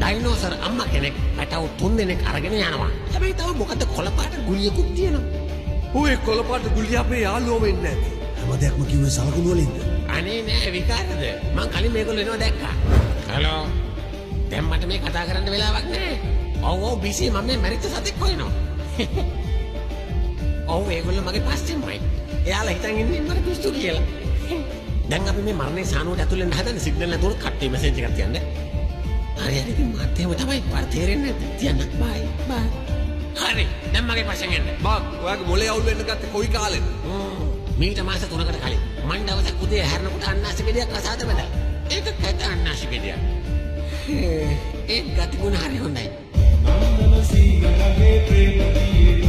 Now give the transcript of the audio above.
Dinosaur අම්මා කෙනෙක් පැටව 3 දෙනෙක් අරගෙන යනවා. හැබැයි තව මොකද කොළපාට ගුලියකුත් තියෙනවා. ඔය කොළපාට ගුලිය අපේ යාළුවෝ වෙන්නේ නැති. හැම දෙයක්ම කිව්වේ සලකුණු වලින්ද? අනේ නෑ විකාරද? මං කලින් මේගොල්ලෝ එනවා දැක්කා. හලෝ. දැන් මට මේ කතා කරන්න වෙලාවක් නෑ. ඔව් බිසි මම මේ මැරිච්ච සතෙක් හොයනවා. ඔව් ඒගොල්ලෝ මගේ පස්සෙන්මයි. එයාලා හිතන් ඉන්නේ මට පිස්සු කියලා. දැන් අපි මේ මරණේ සානුවට ඇතුල් වෙන්න හදන සිග්නල් නැතුව කට්ටිය මෙසේජ් එකක් තියන්න. හරි හරි ඉතින් මාත් එහෙම තමයි පාර තේරෙන්නේ නැද්ද? තියන්න. බයි බයි. හරි දැන් මගේ පස්සෙන් එන්න. බා ඔයාගේ මොලේ අවුල් වෙන්න ගත්තේ කොයි කාලෙද? මීට මාස 3කට කලින් මං දවසක් උදේ හැරෙනකොට අන්නාසි ගෙඩියක් අසාද බැලලා. ඒක කැත අන්නාසි ගෙඩියක්. ඒ ගතිගුණ හරි හොඳයි. නන්දන සීගලගේ ප්‍රේම ගීයේ